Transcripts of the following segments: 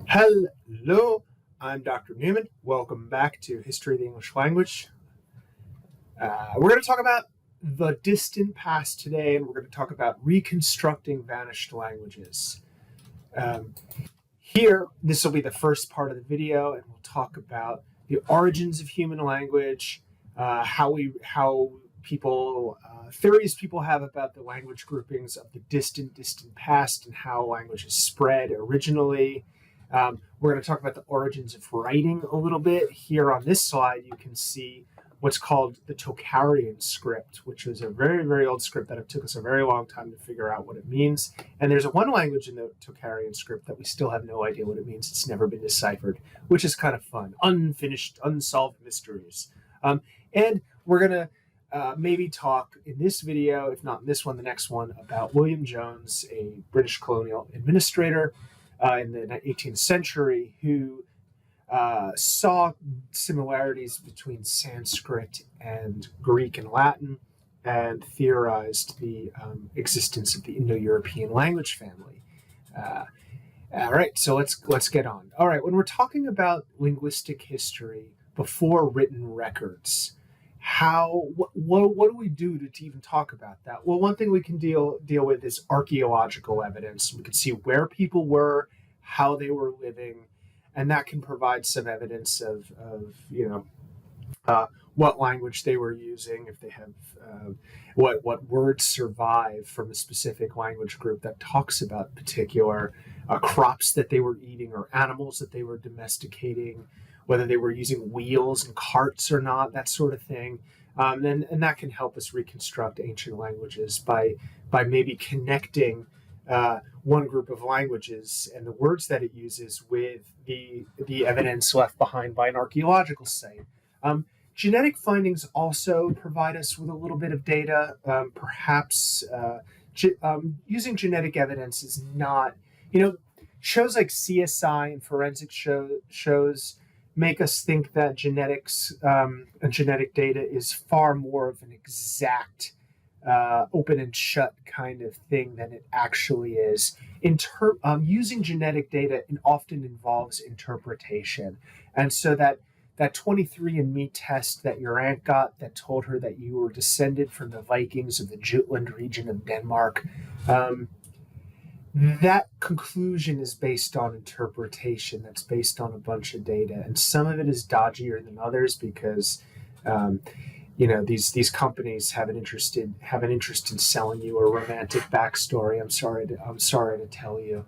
Hello, I'm Dr. Newman. Welcome back to History of the English Language. We're going to talk about the distant past today, and we're going to talk about reconstructing vanished languages. Here, this will be the first part of the video, and we'll talk about the origins of human language, theories people have about the language groupings of the distant past, and how languages spread originally. We're going to talk about the origins of writing a little bit. Here on this slide, you can see what's called the Tocharian script, which was a very, very old script that it took us a very long time to figure out what it means. And there's one language in the Tocharian script that we still have no idea what it means. It's never been deciphered, which is kind of fun. Unfinished, unsolved mysteries. And we're going to maybe talk in this video, if not in this one, the next one, about William Jones, a British colonial administrator in the 18th century, who saw similarities between Sanskrit and Greek and Latin, and theorized the existence of the Indo-European language family. All right, so let's get on. All right, when we're talking about linguistic history before written records, what do we do to even talk about that? Well, one thing we can deal with is archaeological evidence. We can see where people were, how they were living, and that can provide some evidence of what language they were using, if they have what words survive from a specific language group that talks about particular crops that they were eating or animals that they were domesticating, whether they were using wheels and carts or not, that sort of thing. And that can help us reconstruct ancient languages by maybe connecting one group of languages and the words that it uses with the evidence left behind by an archaeological site. Genetic findings also provide us with a little bit of data. Perhaps using genetic evidence is not, shows like CSI and forensic shows make us think that genetics and genetic data is far more of an exact open and shut kind of thing than it actually is. Using genetic data often involves interpretation. And so that 23andMe test that your aunt got that told her that you were descended from the Vikings of the Jutland region of Denmark, that conclusion is based on interpretation. That's based on a bunch of data, and some of it is dodgier than others because these companies have an interest in selling you a romantic backstory. I'm sorry to tell you.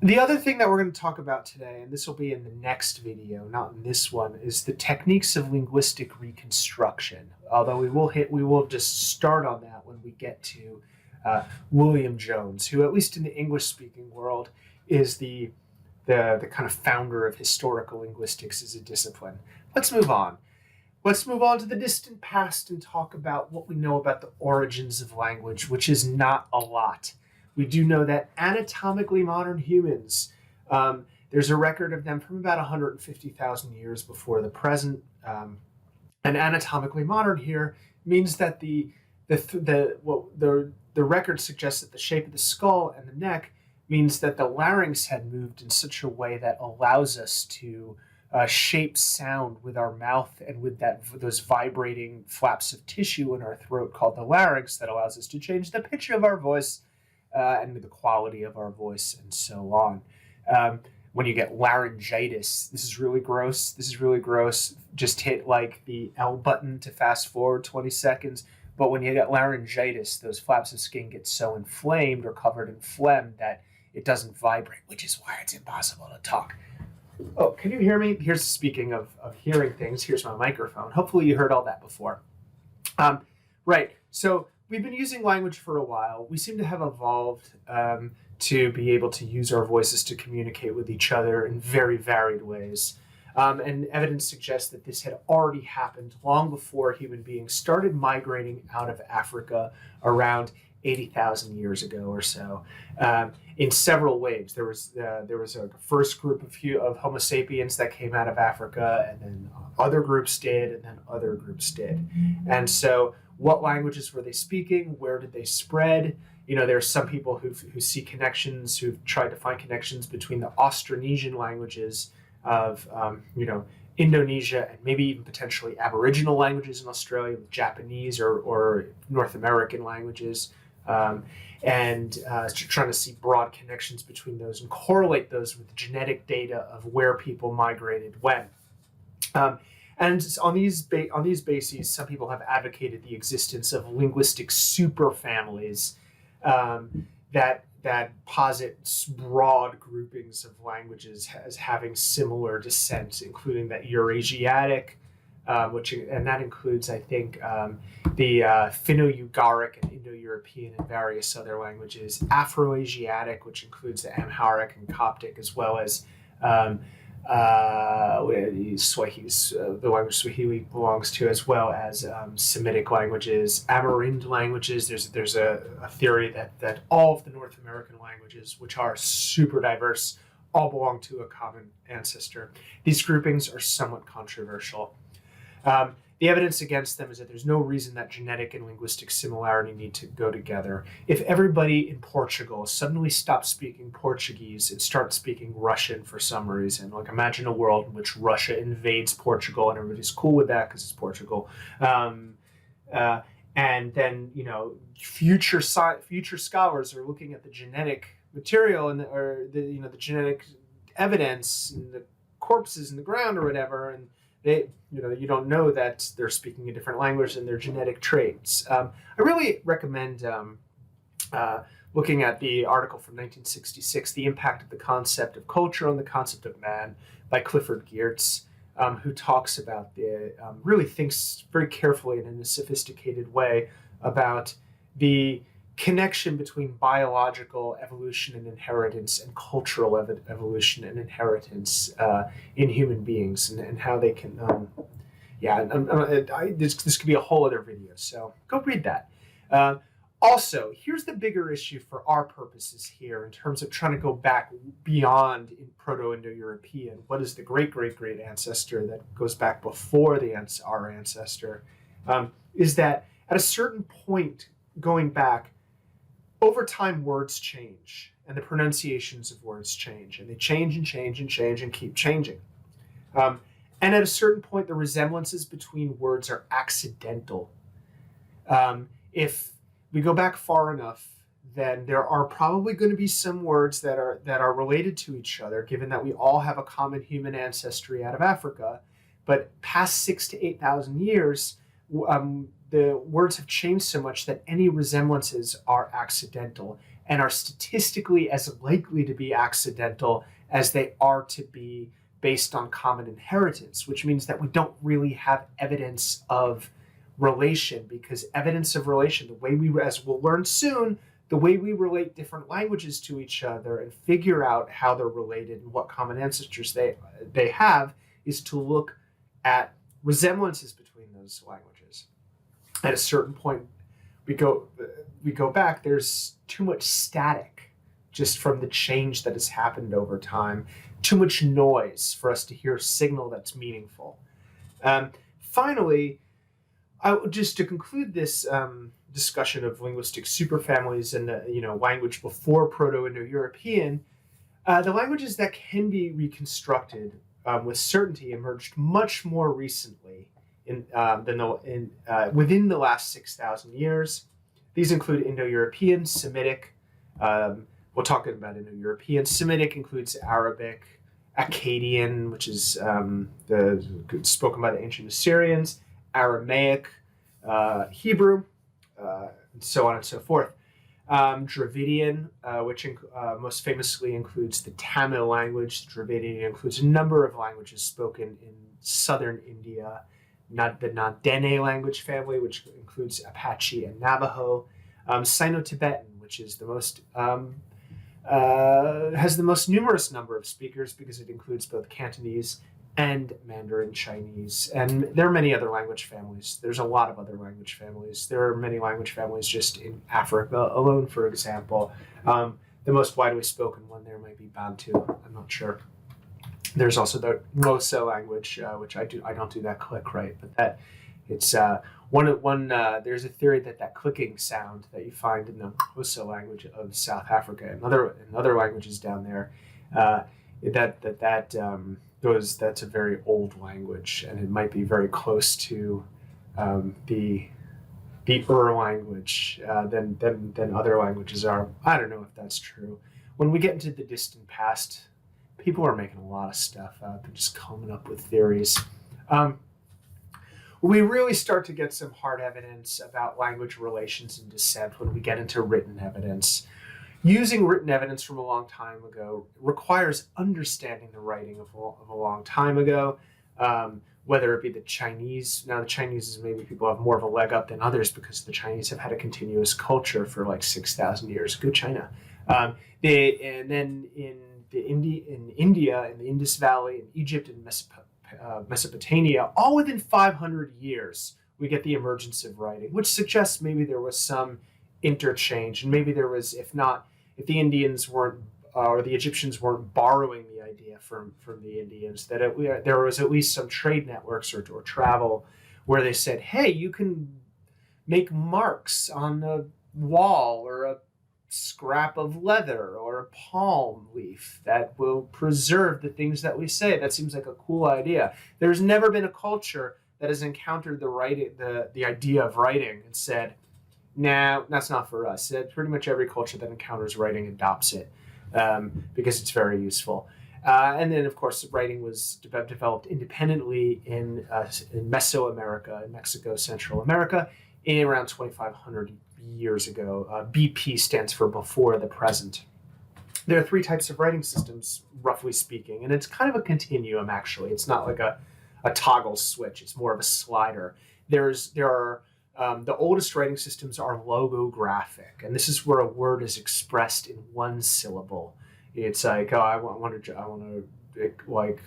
The other thing that we're going to talk about today, and this will be in the next video, not in this one, is the techniques of linguistic reconstruction. Although we will just start on that when we get to William Jones, who, at least in the English-speaking world, is the kind of founder of historical linguistics as a discipline. Let's move on. Let's move on to the distant past and talk about what we know about the origins of language, which is not a lot. We do know that anatomically modern humans, there's a record of them from about 150,000 years before the present. And anatomically modern here means that the record suggests that the shape of the skull and the neck means that the larynx had moved in such a way that allows us to shape sound with our mouth and with those vibrating flaps of tissue in our throat called the larynx that allows us to change the pitch of our voice and the quality of our voice and so on. When you get laryngitis, this is really gross. Just hit like the L button to fast forward 20 seconds. But when you get laryngitis, those flaps of skin get so inflamed or covered in phlegm that it doesn't vibrate, which is why it's impossible to talk. Oh, can you hear me? Here's speaking of hearing things. Here's my microphone. Hopefully you heard all that before. Right. So we've been using language for a while. We seem to have evolved to be able to use our voices to communicate with each other in very varied ways. And evidence suggests that this had already happened long before human beings started migrating out of Africa around 80,000 years ago or so, in several waves. There was a first group of Homo sapiens that came out of Africa, and then other groups did, and then other groups did. And so what languages were they speaking? Where did they spread? There are some people who see connections, who've tried to find connections between the Austronesian languages of, Indonesia and maybe even potentially Aboriginal languages in Australia, Japanese or North American languages, and trying to see broad connections between those and correlate those with the genetic data of where people migrated when. And on these bases, some people have advocated the existence of linguistic superfamilies that posit broad groupings of languages as having similar descent, including that Eurasiatic, and that includes, I think, the Finno-Ugaric and Indo-European and various other languages, Afro-Asiatic, which includes the Amharic and Coptic, as well as Swahili, the language Swahili belongs to, as well as Semitic languages, Amerindian languages. There's a theory that all of the North American languages, which are super diverse, all belong to a common ancestor. These groupings are somewhat controversial. The evidence against them is that there's no reason that genetic and linguistic similarity need to go together. If everybody in Portugal suddenly stops speaking Portuguese and starts speaking Russian for some reason, like imagine a world in which Russia invades Portugal and everybody's cool with that because it's Portugal. And then, future scholars are looking at the genetic material and the genetic evidence and the corpses in the ground or whatever, and you don't know that they're speaking a different language and their genetic traits. I really recommend looking at the article from 1966, The Impact of the Concept of Culture on the Concept of Man, by Clifford Geertz, who talks about really thinks very carefully and in a sophisticated way about the connection between biological evolution and inheritance and cultural evolution and inheritance in human beings, and how they can this could be a whole other video, so go read that. Also, here's the bigger issue for our purposes here in terms of trying to go back beyond in Proto-Indo-European. What is the great ancestor that goes back before our ancestor? Is that at a certain point going back, over time, words change, and the pronunciations of words change, and they change and change and change and keep changing. And at a certain point, the resemblances between words are accidental. If we go back far enough, then there are probably going to be some words that are related to each other, given that we all have a common human ancestry out of Africa. But past 6,000 to 8,000 years, the words have changed so much that any resemblances are accidental and are statistically as likely to be accidental as they are to be based on common inheritance, which means that we don't really have evidence of relation, because evidence of relation, the way as we'll learn soon, the way we relate different languages to each other and figure out how they're related and what common ancestors they have, is to look at resemblances between those languages. At a certain point, we go back, there's too much static just from the change that has happened over time, too much noise for us to hear a signal that's meaningful. Finally, just to conclude this discussion of linguistic superfamilies and the language before Proto-Indo-European, the languages that can be reconstructed with certainty emerged much more recently within the last 6,000 years. These include Indo-European, Semitic. We'll talk about Indo-European. Semitic includes Arabic, Akkadian, which is spoken by the ancient Assyrians, Aramaic, Hebrew, and so on and so forth. Dravidian, which most famously includes the Tamil language. Dravidian includes a number of languages spoken in southern India. The Na-Dene language family, which includes Apache and Navajo. Sino-Tibetan, which is has the most numerous number of speakers because it includes both Cantonese and Mandarin Chinese. And there are many other language families. There's a lot of other language families. There are many language families just in Africa alone, for example. The most widely spoken one there might be Bantu. I'm not sure. There's also the Xhosa language, which I don't do that click right, but that It's there's a theory that clicking sound that you find in the Xhosa language of South Africa and other languages down there, that's a very old language, and it might be very close to the language than other languages are. I don't know if that's true. When we get into the distant past, people are making a lot of stuff up and just coming up with theories. We really start to get some hard evidence about language relations and descent when we get into written evidence. Using written evidence from a long time ago requires understanding the writing of a long time ago, whether it be the Chinese. Now, the Chinese, maybe people have more of a leg up than others because the Chinese have had a continuous culture for like 6,000 years. Go China. And then in India, in the Indus Valley, in Egypt, in Mesopotamia, all within 500 years, we get the emergence of writing, which suggests maybe there was some interchange, and maybe there was, if the Indians weren't or the Egyptians weren't borrowing the idea from the Indians, that there was at least some trade networks or travel where they said, hey, you can make marks on a wall or a scrap of leather or a palm leaf that will preserve the things that we say. That seems like a cool idea. There's never been a culture that has encountered the idea of writing and said, nah, that's not for us. Pretty much every culture that encounters writing adopts it because it's very useful. And then, of course, writing was developed independently in Mesoamerica, in Mexico, Central America, in around 2,500 years ago. BP stands for before the present. There are three types of writing systems, roughly speaking, and it's kind of a continuum, actually. It's not like a toggle switch. It's more of a slider. The oldest writing systems are logographic, and this is where a word is expressed in one syllable. It's like, oh, I want to like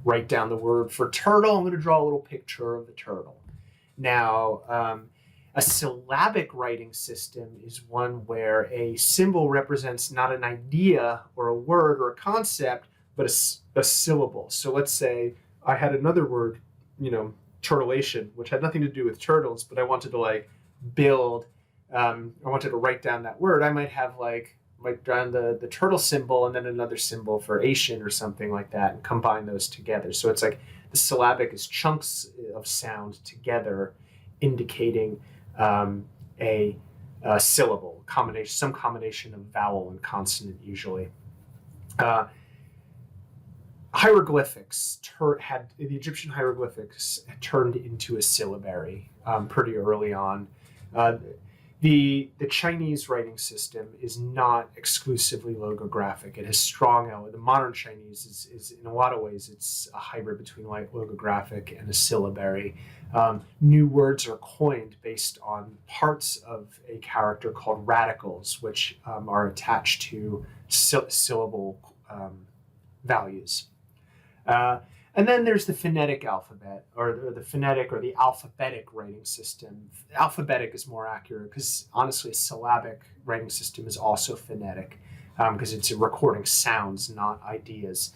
write down the word for turtle. I'm going to draw a little picture of the turtle. Now, a syllabic writing system is one where a symbol represents not an idea or a word or a concept, but a syllable. So let's say I had another word, turtlation, which had nothing to do with turtles, but I wanted to I wanted to write down that word. I might have write down the turtle symbol and then another symbol for Asian or something like that and combine those together. So it's like the syllabic is chunks of sound together indicating a syllable, some combination of vowel and consonant usually. Hieroglyphics the Egyptian hieroglyphics turned into a syllabary pretty early on. The Chinese writing system is not exclusively logographic. It has strong elements. The modern Chinese is in a lot of ways, it's a hybrid between logographic and a syllabary. New words are coined based on parts of a character called radicals, which are attached to syllable values. And then there's the phonetic alphabet, or the phonetic or the alphabetic writing system. Alphabetic is more accurate because, honestly, a syllabic writing system is also phonetic because it's recording sounds, not ideas.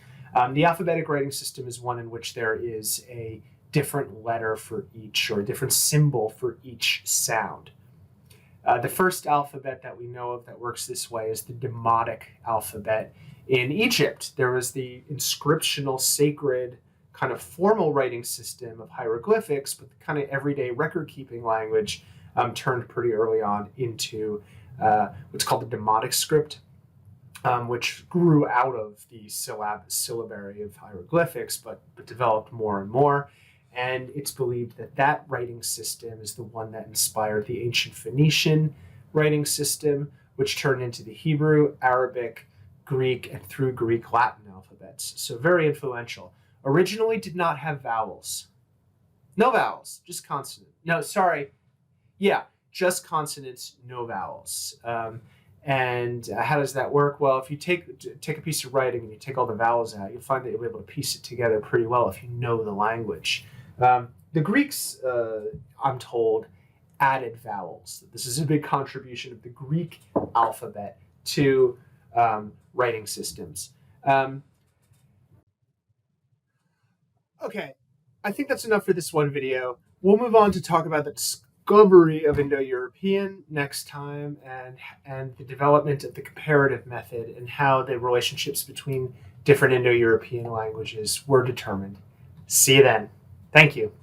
The alphabetic writing system is one in which there is a different letter for each, or a different symbol for each sound. The first alphabet that we know of that works this way is the Demotic alphabet. In Egypt, there was the inscriptional, sacred, kind of formal writing system of hieroglyphics, but the kind of everyday record-keeping language turned pretty early on into what's called the Demotic script, which grew out of the syllabary of hieroglyphics, but developed more and more. And it's believed that writing system is the one that inspired the ancient Phoenician writing system, which turned into the Hebrew, Arabic, Greek, and through Greek, Latin alphabets. So very influential. Originally did not have vowels. No vowels, just consonants. No, sorry. Yeah, just consonants, no vowels. And how does that work? Well, if you take a piece of writing and you take all the vowels out, you'll find that you'll be able to piece it together pretty well if you know the language. The Greeks, I'm told, added vowels. This is a big contribution of the Greek alphabet to writing systems. Okay, I think that's enough for this one video. We'll move on to talk about the discovery of Indo-European next time, and the development of the comparative method and how the relationships between different Indo-European languages were determined. See you then. Thank you.